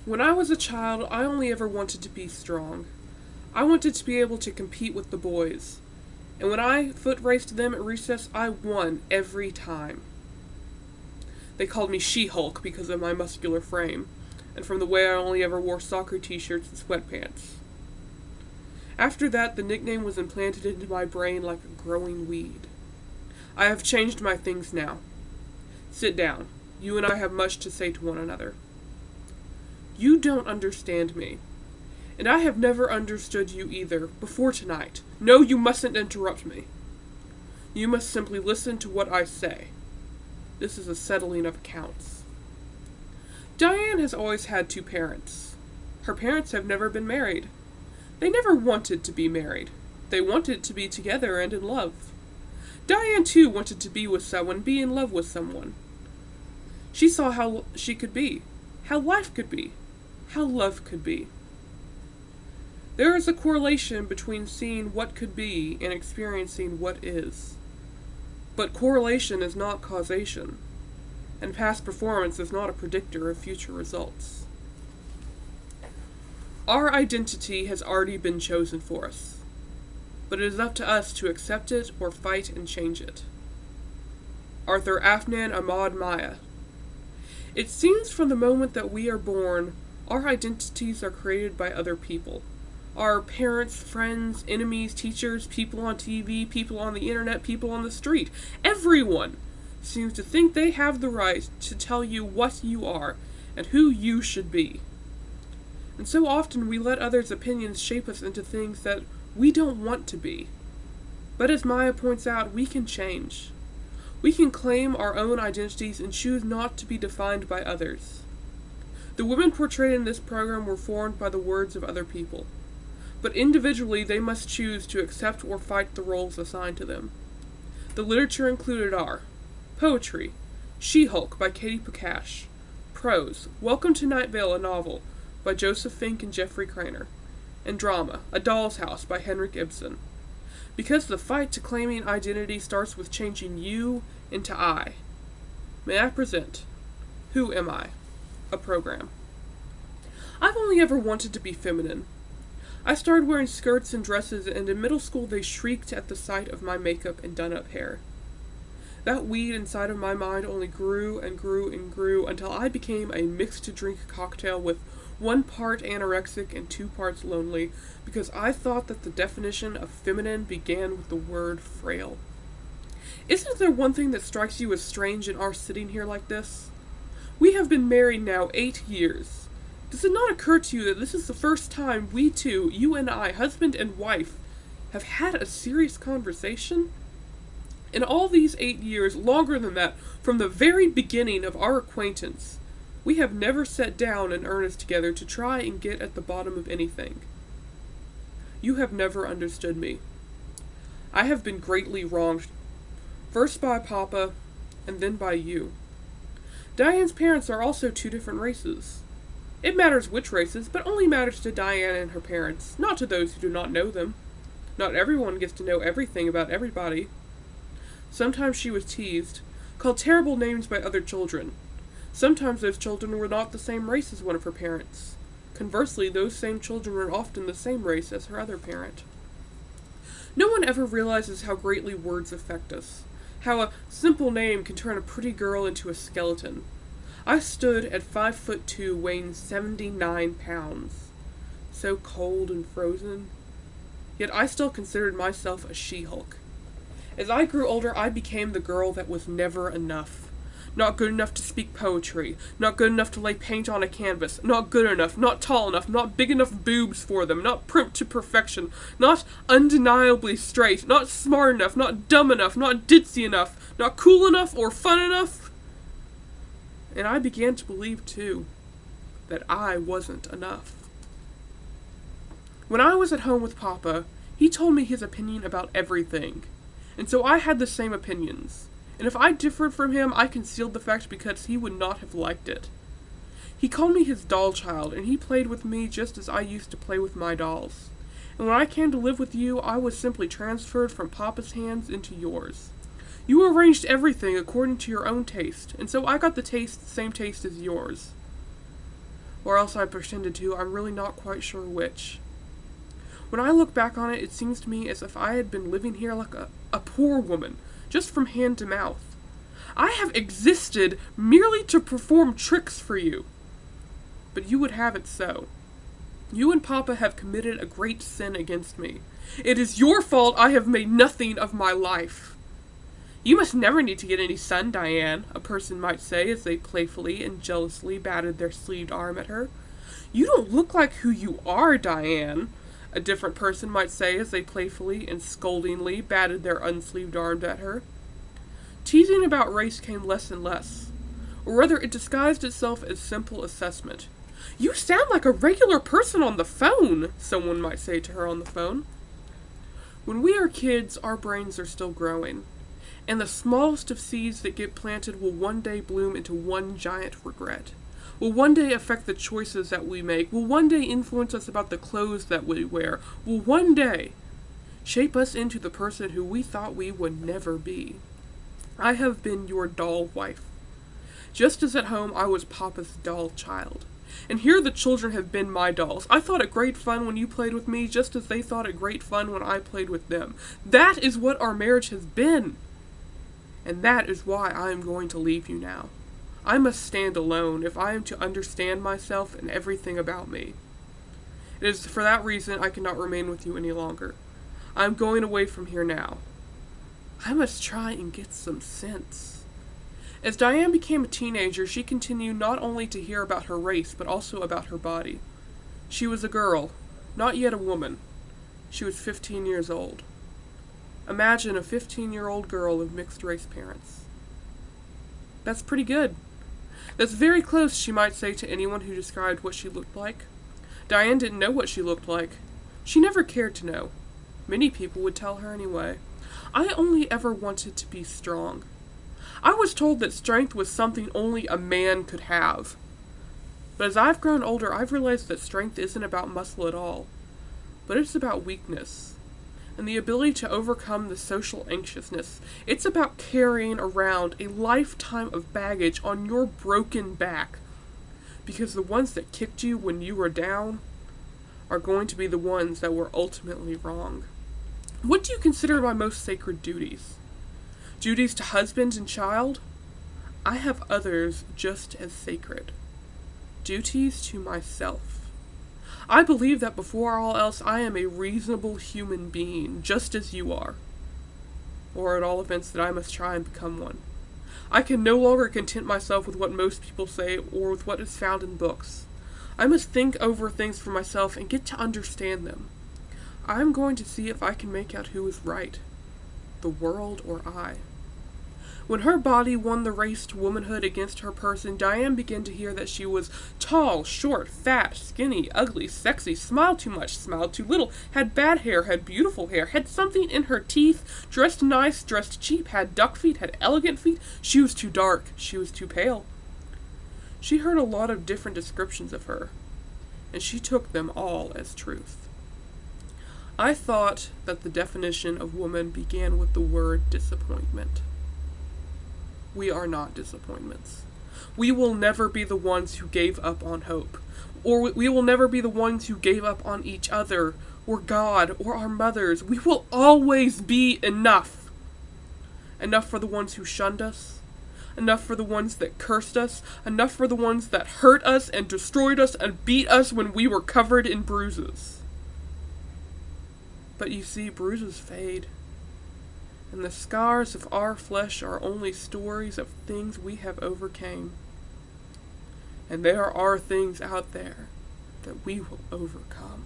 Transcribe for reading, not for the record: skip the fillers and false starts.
When I was a child, I only ever wanted to be strong. I wanted to be able to compete with the boys. And when I foot raced them at recess, I won every time. They called me She-Hulk because of my muscular frame, and from the way I only ever wore soccer t-shirts and sweatpants. After that, the nickname was implanted into my brain like a growing weed. I have changed my things now. Sit down. You and I have much to say to one another. You don't understand me. And I have never understood you either, before tonight. No, you mustn't interrupt me. You must simply listen to what I say. This is a settling of accounts. Diane has always had two parents. Her parents have never been married. They never wanted to be married. They wanted to be together and in love. Diane, too, wanted to be with someone, be in love with someone. She saw how she could be, how life could be, how love could be. There is a correlation between seeing what could be and experiencing what is. But correlation is not causation, and past performance is not a predictor of future results. Our identity has already been chosen for us, but it is up to us to accept it or fight and change it. Arthur Afnan Ahmad Maya. It seems from the moment that we are born, our identities are created by other people. Our parents, friends, enemies, teachers, people on TV, people on the internet, people on the street. Everyone seems to think they have the right to tell you what you are and who you should be. And so often we let others' opinions shape us into things that we don't want to be. But as Maya points out, we can change. We can claim our own identities and choose not to be defined by others. The women portrayed in this program were formed by the words of other people. But individually they must choose to accept or fight the roles assigned to them. The literature included are poetry, She-Hulk by Katie Pekash, prose, Welcome to Night Vale, a novel by Joseph Fink and Jeffrey Cranor, and drama, A Doll's House by Henrik Ibsen. Because the fight to claiming identity starts with changing you into I. May I present Who Am I? A program. I've only ever wanted to be feminine. I started wearing skirts and dresses, and in middle school they shrieked at the sight of my makeup and done-up hair. That weed inside of my mind only grew and grew and grew until I became a mixed-to-drink cocktail with 1 part anorexic and 2 parts lonely, because I thought that the definition of feminine began with the word frail. Isn't there one thing that strikes you as strange in our sitting here like this? We have been married now 8 years. Does it not occur to you that this is the first time we two, you and I, husband and wife, have had a serious conversation? In all these 8 years, longer than that, from the very beginning of our acquaintance, we have never sat down in earnest together to try and get at the bottom of anything. You have never understood me. I have been greatly wronged, first by Papa, and then by you. Diane's parents are also 2 different races. It matters which races, but only matters to Diane and her parents, not to those who do not know them. Not everyone gets to know everything about everybody. Sometimes she was teased, called terrible names by other children. Sometimes those children were not the same race as one of her parents. Conversely, those same children were often the same race as her other parent. No one ever realizes how greatly words affect us, how a simple name can turn a pretty girl into a skeleton. I stood at 5'2", weighing 79 pounds, so cold and frozen. Yet I still considered myself a She-Hulk. As I grew older, I became the girl that was never enough. Not good enough to speak poetry, not good enough to lay paint on a canvas, not good enough, not tall enough, not big enough boobs for them, not primped to perfection, not undeniably straight, not smart enough, not dumb enough, not ditzy enough, not cool enough or fun enough. And I began to believe, too, that I wasn't enough. When I was at home with Papa, he told me his opinion about everything, and so I had the same opinions. And if I differed from him, I concealed the fact because he would not have liked it. He called me his doll child, and he played with me just as I used to play with my dolls. And when I came to live with you, I was simply transferred from Papa's hands into yours. You arranged everything according to your own taste, and so I got the same taste as yours. Or else I pretended to, I'm really not quite sure which. When I look back on it, it seems to me as if I had been living here like a poor woman, just from hand to mouth. I have existed merely to perform tricks for you. But you would have it so. You and Papa have committed a great sin against me. It is your fault I have made nothing of my life. You must never need to get any sun, Diane, a person might say as they playfully and jealously batted their sleeved arm at her. You don't look like who you are, Diane, a different person might say as they playfully and scoldingly batted their unsleeved arms at her. Teasing about race came less and less, or rather it disguised itself as simple assessment. You sound like a regular person on the phone, someone might say to her on the phone. When we are kids, our brains are still growing, and the smallest of seeds that get planted will one day bloom into one giant regret, will one day affect the choices that we make, will one day influence us about the clothes that we wear, will one day shape us into the person who we thought we would never be. I have been your doll wife. Just as at home I was Papa's doll child. And here the children have been my dolls. I thought it great fun when you played with me, just as they thought it great fun when I played with them. That is what our marriage has been. And that is why I am going to leave you now. I must stand alone if I am to understand myself and everything about me. It is for that reason I cannot remain with you any longer. I am going away from here now. I must try and get some sense. As Diane became a teenager, she continued not only to hear about her race, but also about her body. She was a girl, not yet a woman. She was 15 years old. Imagine a 15-year-old girl of mixed-race parents. That's pretty good. That's very close, she might say to anyone who described what she looked like. Diane didn't know what she looked like. She never cared to know. Many people would tell her anyway. I only ever wanted to be strong. I was told that strength was something only a man could have. But as I've grown older, I've realized that strength isn't about muscle at all, but it's about weakness, and the ability to overcome the social anxiousness. It's about carrying around a lifetime of baggage on your broken back, because the ones that kicked you when you were down are going to be the ones that were ultimately wrong. What do you consider my most sacred duties? Duties to husband and child? I have others just as sacred. Duties to myself. I believe that before all else I am a reasonable human being, just as you are. Or at all events that I must try and become one. I can no longer content myself with what most people say or with what is found in books. I must think over things for myself and get to understand them. I am going to see if I can make out who is right, the world or I. When her body won the race to womanhood against her person, Diane began to hear that she was tall, short, fat, skinny, ugly, sexy, smiled too much, smiled too little, had bad hair, had beautiful hair, had something in her teeth, dressed nice, dressed cheap, had duck feet, had elegant feet. She was too dark, she was too pale. She heard a lot of different descriptions of her, and she took them all as truth. I thought that the definition of woman began with the word disappointment. We are not disappointments. We will never be the ones who gave up on hope, or we will never be the ones who gave up on each other, or God, or our mothers. We will always be enough. Enough for the ones who shunned us, enough for the ones that cursed us, enough for the ones that hurt us and destroyed us and beat us when we were covered in bruises. But you see, bruises fade, and the scars of our flesh are only stories of things we have overcame. And there are things out there that we will overcome.